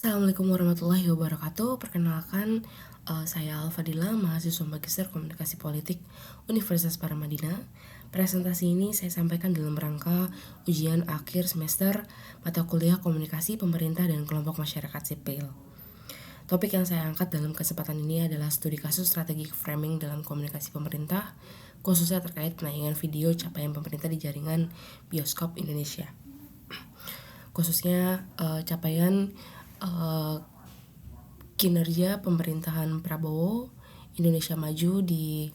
Assalamualaikum warahmatullahi wabarakatuh. Perkenalkan, saya Al-Fadila, mahasiswa Magister Komunikasi Politik Universitas Paramadina. Presentasi ini saya sampaikan dalam rangka ujian akhir semester mata kuliah Komunikasi Pemerintah dan Kelompok Masyarakat Sipil. Topik yang saya angkat dalam kesempatan ini adalah studi kasus strategi framing dalam komunikasi pemerintah, khususnya terkait penayangan video capaian pemerintah di jaringan bioskop Indonesia. Khususnya capaian kinerja pemerintahan Prabowo Indonesia Maju di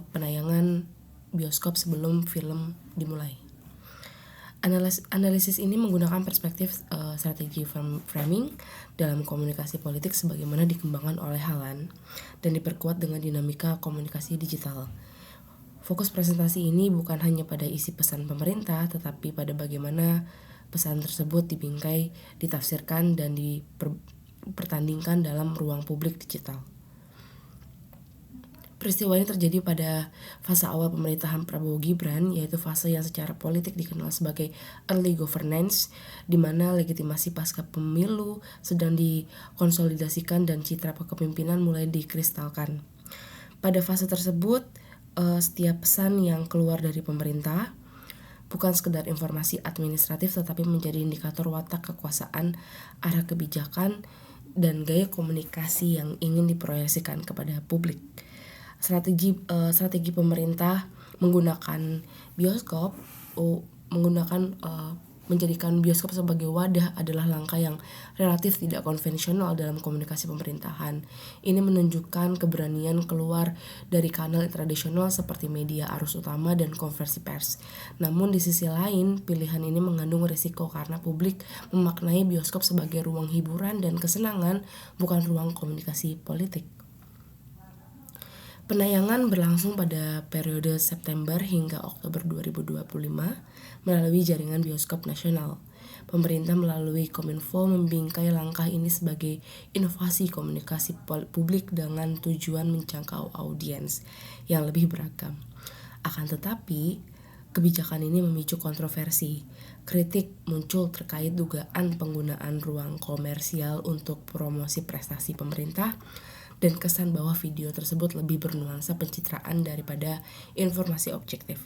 penayangan bioskop sebelum film dimulai. Analisis ini menggunakan perspektif strategi framing dalam komunikasi politik sebagaimana dikembangkan oleh Hallan dan diperkuat dengan dinamika komunikasi digital. Fokus presentasi ini bukan hanya pada isi pesan pemerintah, tetapi pada bagaimana pesan tersebut dibingkai, ditafsirkan, dan dipertandingkan dalam ruang publik digital. Peristiwa ini terjadi pada fase awal pemerintahan Prabowo Gibran, yaitu fase yang secara politik dikenal sebagai early governance, di mana legitimasi pasca pemilu sedang dikonsolidasikan dan citra kepemimpinan mulai dikristalkan. Pada fase tersebut, setiap pesan yang keluar dari pemerintah bukan sekedar informasi administratif, tetapi menjadi indikator watak kekuasaan, arah kebijakan, dan gaya komunikasi yang ingin diproyeksikan kepada publik. Strategi pemerintah menggunakan bioskop, menjadikan bioskop sebagai wadah adalah langkah yang relatif tidak konvensional dalam komunikasi pemerintahan. Ini menunjukkan keberanian keluar dari kanal tradisional seperti media arus utama dan konversi pers. Namun di sisi lain, pilihan ini mengandung risiko karena publik memaknai bioskop sebagai ruang hiburan dan kesenangan, bukan ruang komunikasi politik. Penayangan berlangsung pada periode September hingga Oktober 2025 melalui jaringan bioskop nasional. Pemerintah melalui Kominfo membingkai langkah ini sebagai inovasi komunikasi publik dengan tujuan menjangkau audiens yang lebih beragam. Akan tetapi, kebijakan ini memicu kontroversi. Kritik muncul terkait dugaan penggunaan ruang komersial untuk promosi prestasi pemerintah dan kesan bahwa video tersebut lebih bernuansa pencitraan daripada informasi objektif.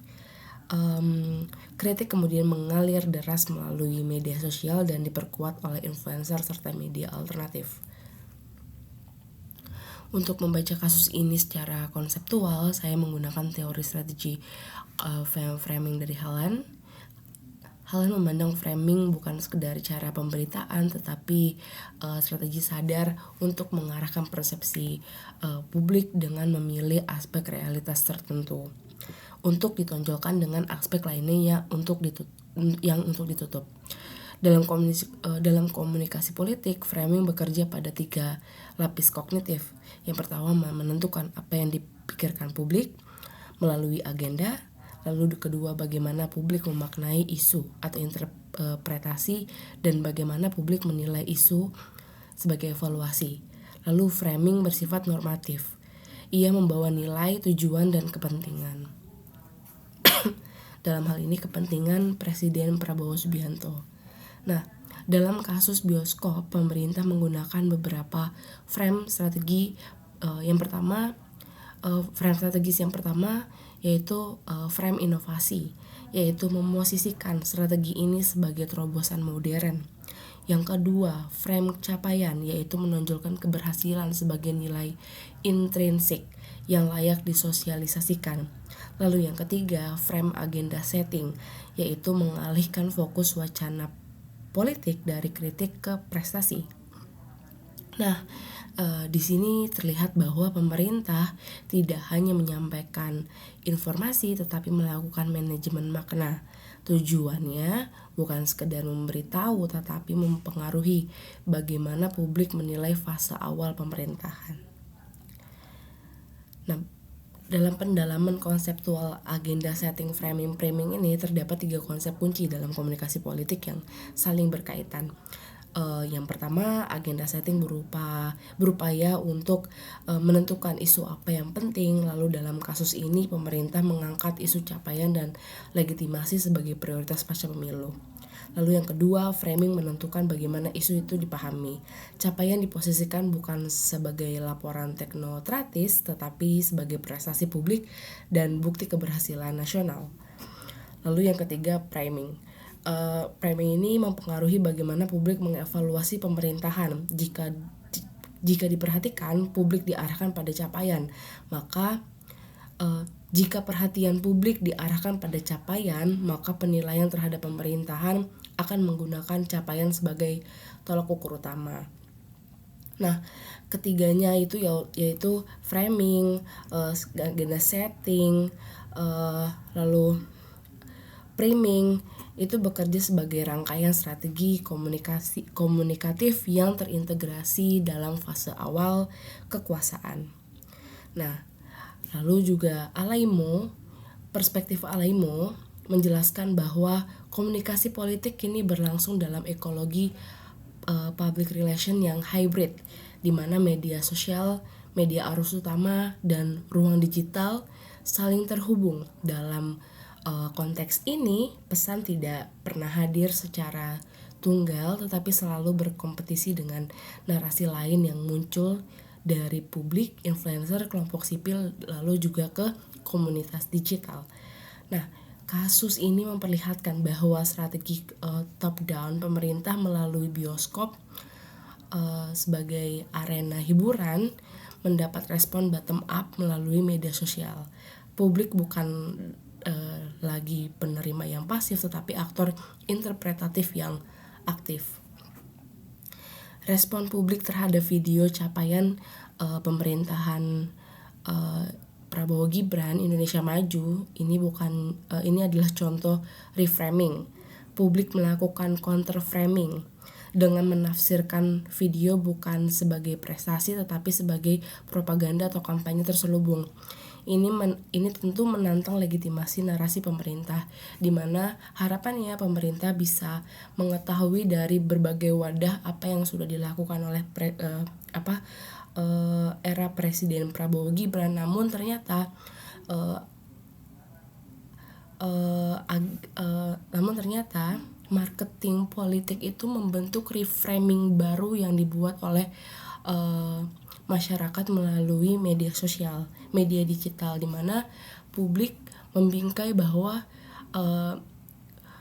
Kritik kemudian mengalir deras melalui media sosial dan diperkuat oleh influencer serta media alternatif. Untuk membaca kasus ini secara konseptual, saya menggunakan teori strategi framing dari Hallan. Hallan memandang framing bukan sekedar cara pemberitaan, tetapi strategi sadar untuk mengarahkan persepsi publik dengan memilih aspek realitas tertentu untuk ditonjolkan dengan aspek lainnya yang untuk ditutup. Dalam komunikasi politik, framing bekerja pada 3 lapis kognitif. Yang pertama, menentukan apa yang dipikirkan publik melalui agenda. Lalu kedua, bagaimana publik memaknai isu atau interpretasi, dan bagaimana publik menilai isu sebagai evaluasi. Lalu framing bersifat normatif. Ia membawa nilai, tujuan, dan kepentingan. Dalam hal ini kepentingan Presiden Prabowo Subianto. Nah, dalam kasus bioskop, pemerintah menggunakan beberapa frame strategi. Frame strategis yang pertama yaitu frame inovasi, yaitu memosisikan strategi ini sebagai terobosan modern. Yang kedua, frame capaian, yaitu menonjolkan keberhasilan sebagai nilai intrinsik yang layak disosialisasikan. Lalu yang ketiga, frame agenda setting, yaitu mengalihkan fokus wacana politik dari kritik ke prestasi. Nah, di sini terlihat bahwa pemerintah tidak hanya menyampaikan informasi, tetapi melakukan manajemen makna. Tujuannya bukan sekedar memberitahu, tetapi mempengaruhi bagaimana publik menilai fase awal pemerintahan. Nah, dalam pendalaman konseptual agenda setting framing ini terdapat 3 konsep kunci dalam komunikasi politik yang saling berkaitan. Yang pertama, agenda setting berupaya untuk menentukan isu apa yang penting. Lalu dalam kasus ini pemerintah mengangkat isu capaian dan legitimasi sebagai prioritas pasca pemilu. Lalu yang kedua, framing menentukan bagaimana isu itu dipahami. Capaian diposisikan bukan sebagai laporan teknokratis, tetapi sebagai prestasi publik dan bukti keberhasilan nasional. Lalu yang ketiga, priming. Priming ini mempengaruhi bagaimana publik mengevaluasi pemerintahan. Jika diperhatikan, publik diarahkan pada capaian, maka jika perhatian publik diarahkan pada capaian, maka penilaian terhadap pemerintahan akan menggunakan capaian sebagai tolak ukur utama. Nah, ketiganya itu yaitu framing, agenda setting, lalu framing itu bekerja sebagai rangkaian strategi komunikatif yang terintegrasi dalam fase awal kekuasaan. Nah, lalu juga perspektif Alaimo menjelaskan bahwa komunikasi politik kini berlangsung dalam ekologi public relation yang hybrid, di mana media sosial, media arus utama, dan ruang digital saling terhubung. Dalam konteks ini, pesan tidak pernah hadir secara tunggal, tetapi selalu berkompetisi dengan narasi lain yang muncul dari publik, influencer, kelompok sipil, lalu juga ke komunitas digital. Nah, kasus ini memperlihatkan bahwa strategi top down pemerintah melalui bioskop sebagai arena hiburan mendapat respon bottom up melalui media sosial. Publik bukan lagi penerima yang pasif, tetapi aktor interpretatif yang aktif. Respon publik terhadap video capaian pemerintahan Prabowo Gibran Indonesia Maju ini adalah contoh reframing. Publik melakukan counter framing dengan menafsirkan video bukan sebagai prestasi tetapi sebagai propaganda atau kampanye terselubung. Ini tentu menantang legitimasi narasi pemerintah, di mana harapannya pemerintah bisa mengetahui dari berbagai wadah apa yang sudah dilakukan oleh era Presiden Prabowo Gibran. Namun ternyata marketing politik itu membentuk reframing baru yang dibuat oleh masyarakat melalui media sosial, media digital, di mana publik membingkai bahwa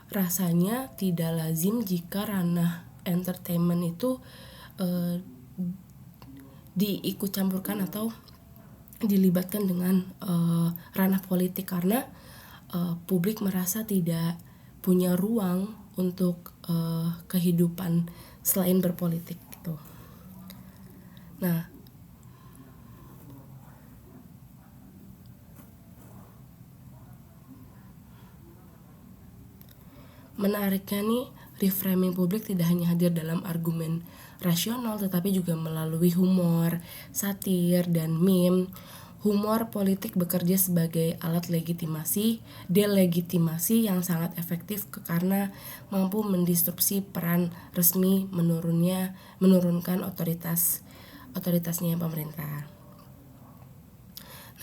rasanya tidak lazim jika ranah entertainment itu diikut campurkan atau dilibatkan dengan ranah politik, karena publik merasa tidak punya ruang untuk kehidupan selain berpolitik gitu. Nah, menariknya nih, reframing publik tidak hanya hadir dalam argumen rasional, tetapi juga melalui humor, satir, dan meme. Humor politik bekerja sebagai alat delegitimasi yang sangat efektif karena mampu mendisrupsi peran resmi, menurunkan otoritasnya pemerintah.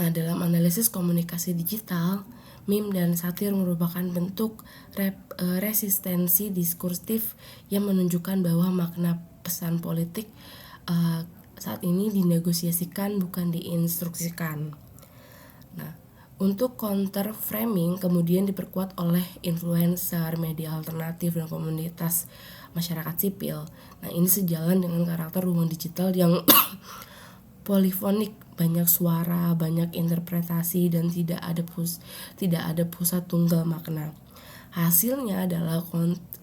Nah, dalam analisis komunikasi digital, meme dan satir merupakan bentuk resistensi diskursif yang menunjukkan bahwa makna pesan politik saat ini dinegosiasikan, bukan diinstruksikan. Nah, untuk counter framing kemudian diperkuat oleh influencer, media alternatif, dan komunitas masyarakat sipil. Nah, ini sejalan dengan karakter ruang digital yang polifonik, banyak suara, banyak interpretasi, dan tidak ada pusat tunggal makna. Hasilnya adalah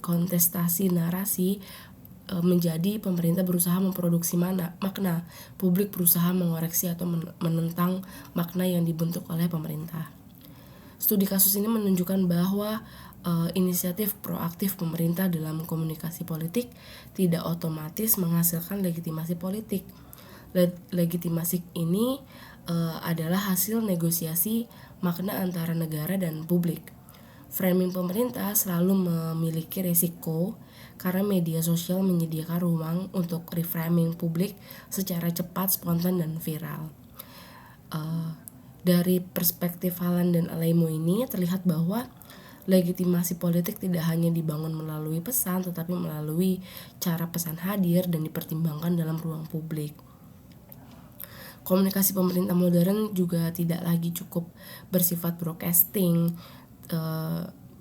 kontestasi narasi menjadi pemerintah berusaha memproduksi makna, publik berusaha mengoreksi atau menentang makna yang dibentuk oleh pemerintah. Studi kasus ini menunjukkan bahwa inisiatif proaktif pemerintah dalam komunikasi politik tidak otomatis menghasilkan legitimasi politik. Legitimasi ini adalah hasil negosiasi makna antara negara dan publik. Framing pemerintah selalu memiliki risiko karena media sosial menyediakan ruang untuk reframing publik secara cepat, spontan, dan viral. Dari perspektif Halan dan Alaimo ini terlihat bahwa Legitimasi politik tidak hanya dibangun melalui pesan, tetapi melalui cara pesan hadir dan dipertimbangkan dalam ruang publik. Komunikasi pemerintah modern juga tidak lagi cukup bersifat broadcasting.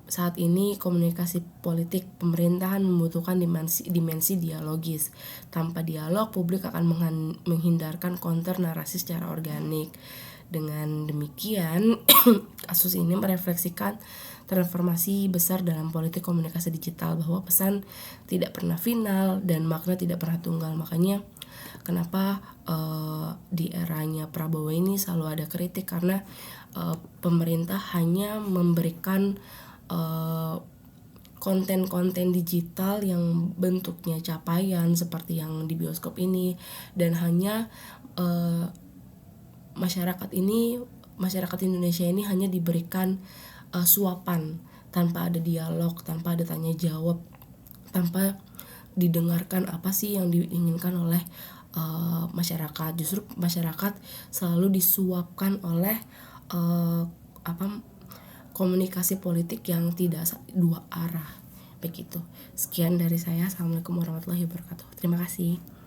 Saat ini komunikasi politik pemerintahan membutuhkan dimensi dialogis. Tanpa dialog, publik akan menghindarkan counter narasi secara organik. Dengan demikian, kasus ini merefleksikan transformasi besar dalam politik komunikasi digital, bahwa pesan tidak pernah final dan makna tidak pernah tunggal. Makanya kenapa di eranya Prabowo ini selalu ada kritik, karena pemerintah hanya memberikan konten-konten digital yang bentuknya capaian seperti yang di bioskop ini, dan hanya masyarakat Indonesia ini hanya diberikan suapan tanpa ada dialog, tanpa ada tanya jawab, tanpa didengarkan apa sih yang diinginkan oleh masyarakat. Justru masyarakat selalu disuapkan oleh komunikasi politik yang tidak dua arah begitu. Sekian dari saya. Assalamualaikum warahmatullahi wabarakatuh. Terima kasih.